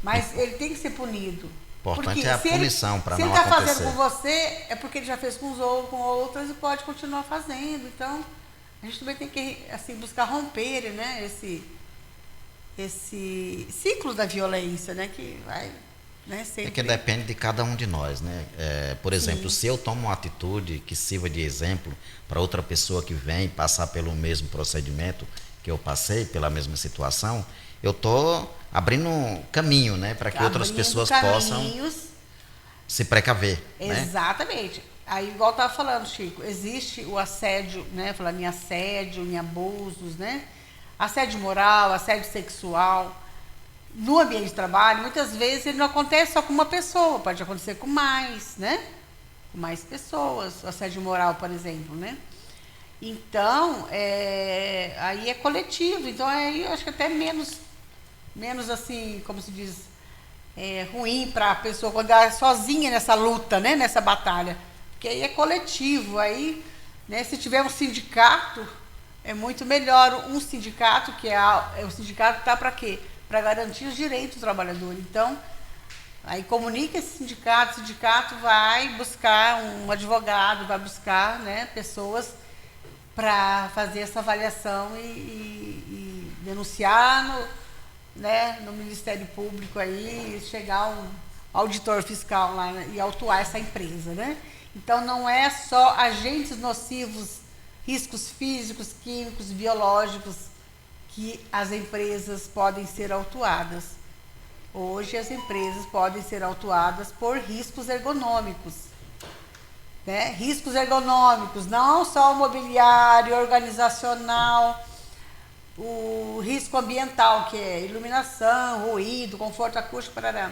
Mas ele tem que ser punido. O importante é a punição para não acontecer. Se ele está fazendo com você, é porque ele já fez com outras e pode continuar fazendo. Então, a gente também tem que assim, buscar romper, né, esse ciclo da violência, né, que vai... Né, sempre... É que depende de cada um de nós, né? Por exemplo, se eu tomo uma atitude que sirva de exemplo para outra pessoa que vem passar pelo mesmo procedimento que eu passei, pela mesma situação, eu estou abrindo um caminho, né, para que outras pessoas possam se precaver. Exatamente. Né? Aí, igual eu estava falando, Chico, existe o assédio, né, falando em assédio, em abusos, né? Assédio moral, assédio sexual. No ambiente de trabalho, muitas vezes ele não acontece só com uma pessoa, pode acontecer com mais, né? Com mais pessoas, o assédio moral, por exemplo, né? Então, aí é coletivo, então aí eu acho que até menos assim, como se diz, ruim para a pessoa quando ela é sozinha nessa luta, né? Nessa batalha, porque aí é coletivo, aí, né? Se tiver um sindicato, é muito melhor um sindicato, que o sindicato está para quê? Para garantir os direitos do trabalhador. Então, aí comunica esse sindicato, o sindicato vai buscar um advogado, vai buscar, né, pessoas para fazer essa avaliação e denunciar né, no Ministério Público aí, chegar um auditor fiscal lá e autuar essa empresa, né? Então não é só agentes nocivos, riscos físicos, químicos, biológicos que as empresas podem ser autuadas. Hoje as empresas podem ser autuadas por riscos ergonômicos. Né? Riscos ergonômicos, não só o mobiliário, organizacional, o risco ambiental, que é iluminação, ruído, conforto acústico, parará.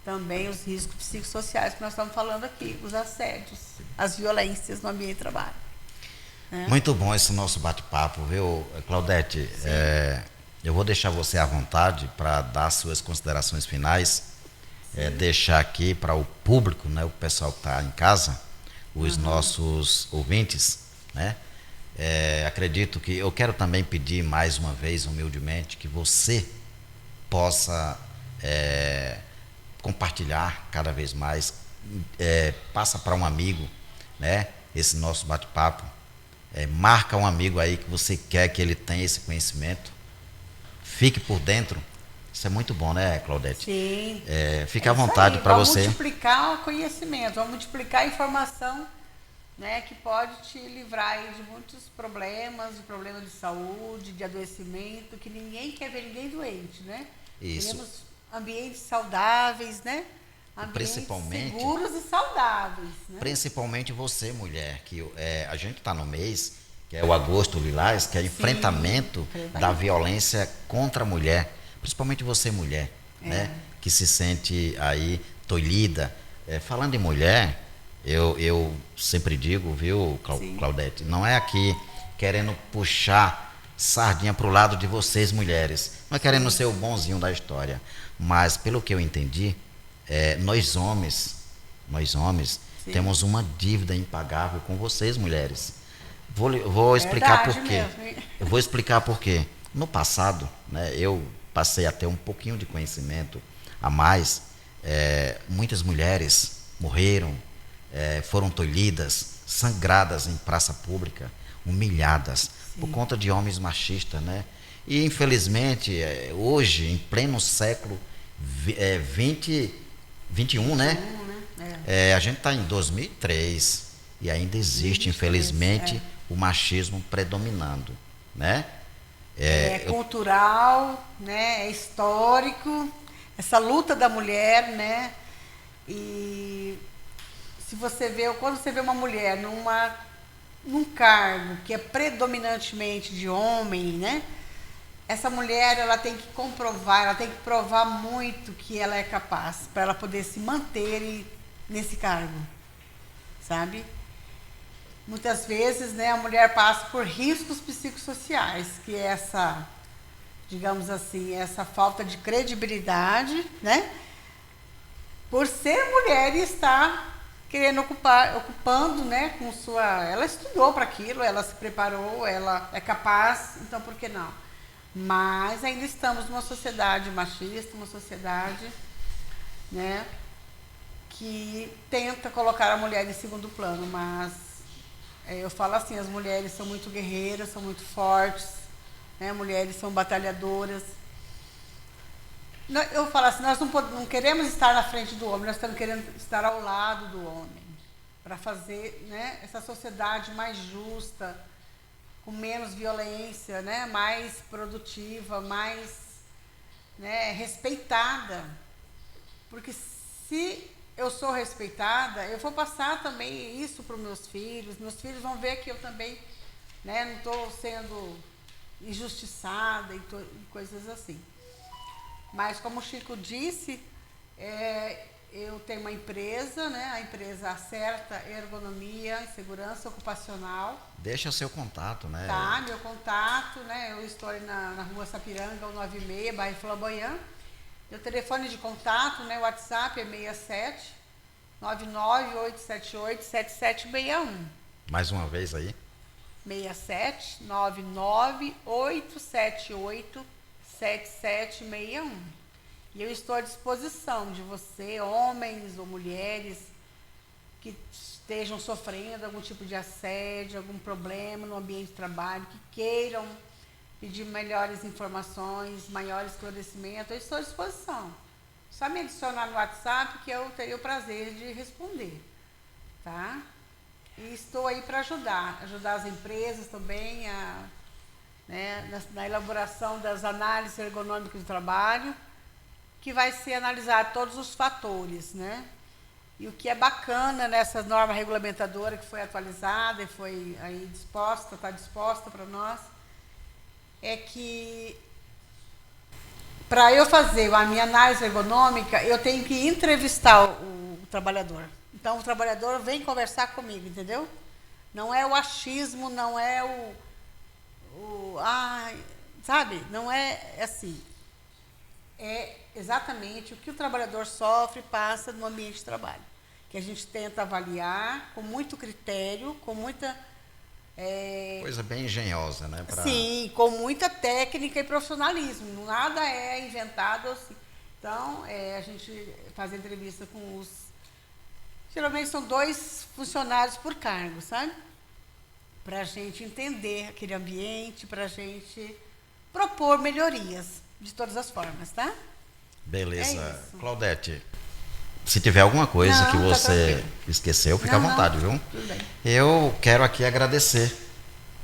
Também os riscos psicossociais que nós estamos falando aqui, os assédios, as violências no ambiente de trabalho. Né? Muito bom esse nosso bate-papo, viu, Claudete? Eu vou deixar você à vontade para dar suas considerações finais, deixar aqui para o público, né, o pessoal que está em casa, os nossos ouvintes, né? Acredito que eu quero também pedir mais uma vez, humildemente, que você possa compartilhar cada vez mais, passa para um amigo, né, esse nosso bate-papo, marca um amigo aí que você quer que ele tenha esse conhecimento, fique por dentro. Isso é muito bom, né, Claudete? Sim. Fique à vontade para você. Vamos multiplicar o conhecimento, vamos multiplicar a informação, né, que pode te livrar aí de muitos problemas, de problemas de saúde, de adoecimento, que ninguém quer ver ninguém doente, né? Isso. Queremos ambientes saudáveis, né? Ambientes seguros e saudáveis. Né? Principalmente você, mulher, que a gente está no mês, que é o Agosto Lilás, que é enfrentamento da violência contra a mulher. Principalmente você, mulher, né? Que se sente aí tolhida. Falando em mulher, eu sempre digo, viu, Claudete, não é aqui querendo puxar sardinha para o lado de vocês, mulheres. Não é querendo ser o bonzinho da história. Mas, pelo que eu entendi, nós homens temos uma dívida impagável com vocês, mulheres. Vou explicar por quê. Eu vou explicar por quê. No passado, né, eu passei a ter um pouquinho de conhecimento a mais. Muitas mulheres morreram, foram tolhidas, sangradas em praça pública, humilhadas por conta de homens machistas, né? E infelizmente hoje, em pleno século 21, né? A gente está em 2003 e ainda existe, infelizmente, o machismo predominando, né? Cultural, né? É histórico, essa luta da mulher, né? E se você vê, quando você vê uma mulher num cargo que é predominantemente de homem, né? Essa mulher, ela tem que comprovar, ela tem que provar muito que ela é capaz para ela poder se manter nesse cargo, sabe? Muitas vezes, né, a mulher passa por riscos psicossociais, que é essa, digamos assim, essa falta de credibilidade, né? Por ser mulher e estar querendo ocupando, né, com sua... Ela estudou para aquilo, ela se preparou, ela é capaz, então por que não? Mas ainda estamos numa sociedade machista, uma sociedade, né, que tenta colocar a mulher em segundo plano, mas eu falo assim, as mulheres são muito guerreiras, são muito fortes, né, mulheres são batalhadoras. Eu falo assim, nós não queremos estar na frente do homem, nós estamos querendo estar ao lado do homem, para fazer, né, essa sociedade mais justa, com menos violência, né, mais produtiva, mais, né, respeitada. Porque se eu sou respeitada, eu vou passar também isso para os meus filhos vão ver que eu também, né, não estou sendo injustiçada e coisas assim. Mas, como o Chico disse, eu tenho uma empresa, né? A empresa Acerta Ergonomia e Segurança Ocupacional. Deixa o seu contato, né? Tá, meu contato, né? Eu estou na rua Sapiranga, 196, bairro Flamboyant. Meu telefone de contato, né? O WhatsApp é 67 99878 7761. Mais uma vez aí. 67 99878 7761. E eu estou à disposição de você, homens ou mulheres que estejam sofrendo algum tipo de assédio, algum problema no ambiente de trabalho, que queiram pedir melhores informações, maior esclarecimento, eu estou à disposição. Só me adicionar no WhatsApp que eu terei o prazer de responder, tá? E estou aí para ajudar as empresas também na elaboração das análises ergonômicas do trabalho, que vai ser analisar todos os fatores, né? E o que é bacana nessa norma regulamentadora que foi atualizada e foi aí está disposta para nós, é que para eu fazer a minha análise ergonômica, eu tenho que entrevistar o trabalhador. Então, o trabalhador vem conversar comigo, entendeu? Não é o achismo, não é sabe? Não é assim. É exatamente o que o trabalhador sofre e passa no ambiente de trabalho. Que a gente tenta avaliar com muito critério, com muita... Coisa bem engenhosa, né? Sim, com muita técnica e profissionalismo. Nada é inventado assim. Então, a gente faz entrevista com os... Geralmente são 2 funcionários por cargo, sabe? Para a gente entender aquele ambiente, para a gente propor melhorias de todas as formas, tá? Beleza. Claudete, se tiver alguma coisa que você esqueceu, fica à vontade, viu? Tudo bem. Eu quero aqui agradecer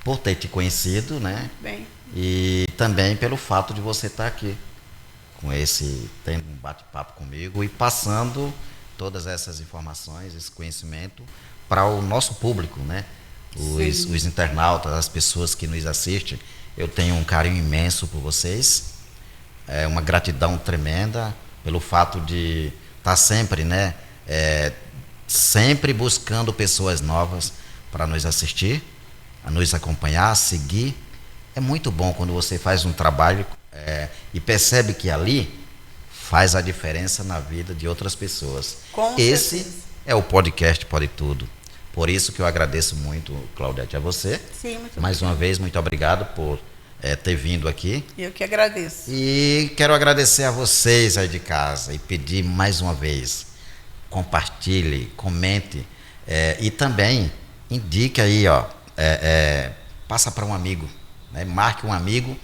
por ter te conhecido, né? Bem. E também pelo fato de você estar aqui tendo um bate-papo comigo e passando todas essas informações, esse conhecimento para o nosso público, né? Os internautas, as pessoas que nos assistem. Eu tenho um carinho imenso por vocês, uma gratidão tremenda pelo fato de estar sempre, né? Sempre buscando pessoas novas para nos assistir, a nos acompanhar, seguir. É muito bom quando você faz um trabalho e percebe que ali faz a diferença na vida de outras pessoas. Esse é o podcast Pode Tudo. Por isso que eu agradeço muito, Claudete, a você. Sim, muito Mais uma vez, muito obrigado por ter vindo aqui. Eu que agradeço. E quero agradecer a vocês aí de casa e pedir mais uma vez, compartilhe, comente e também indique aí, passa para um amigo, né? Marque um amigo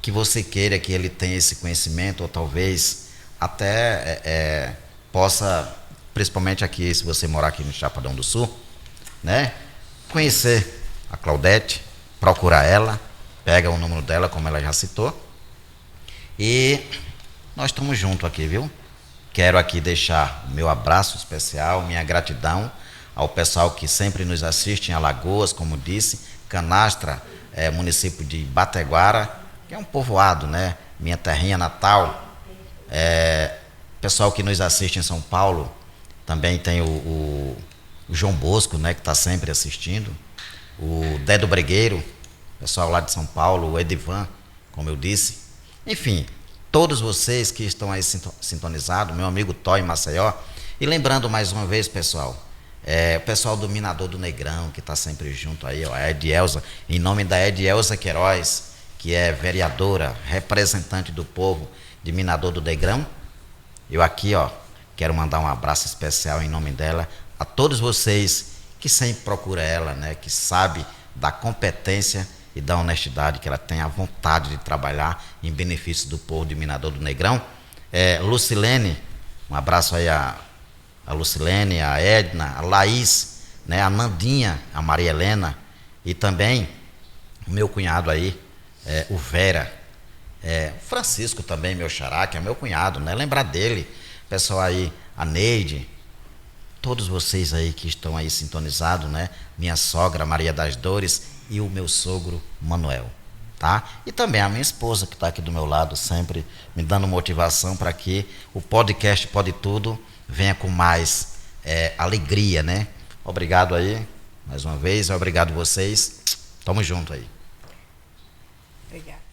que você queira que ele tenha esse conhecimento ou talvez até possa, principalmente aqui, se você morar aqui no Chapadão do Sul, né? Conhecer a Claudete, procurar ela, pega o número dela, como ela já citou, e nós estamos juntos aqui, viu? Quero aqui deixar o meu abraço especial, minha gratidão ao pessoal que sempre nos assiste em Alagoas, como disse, Canastra, município de Bateguara, que é um povoado, né? Minha terrinha natal. Pessoal que nos assiste em São Paulo, também tem o João Bosco, né? Que está sempre assistindo, o Dedo Bregueiro, pessoal lá de São Paulo, o Edivan, como eu disse. Enfim, todos vocês que estão aí sintonizados, meu amigo Toy Maceió. E lembrando mais uma vez, pessoal, o pessoal do Minador do Negrão, que está sempre junto aí, a Edielza, em nome da Edielza Queiroz, que é vereadora, representante do povo de Minador do Negrão. Eu aqui, quero mandar um abraço especial em nome dela a todos vocês que sempre procuram ela, né, que sabe da competência e da honestidade, que ela tem a vontade de trabalhar em benefício do povo de Minador do Negrão. Lucilene, um abraço aí a Lucilene, a Edna, a Laís, né, a Nandinha, a Maria Helena, e também o meu cunhado aí, o Vera, Francisco também, meu xará, que é meu cunhado, né, lembrar dele, pessoal aí, a Neide, todos vocês aí que estão aí sintonizados, né, minha sogra Maria das Dores e o meu sogro Manuel, tá? E também a minha esposa que está aqui do meu lado, sempre me dando motivação para que o podcast Pode Tudo venha com mais alegria, né? Obrigado aí, mais uma vez, obrigado vocês, tamo junto aí. Obrigada.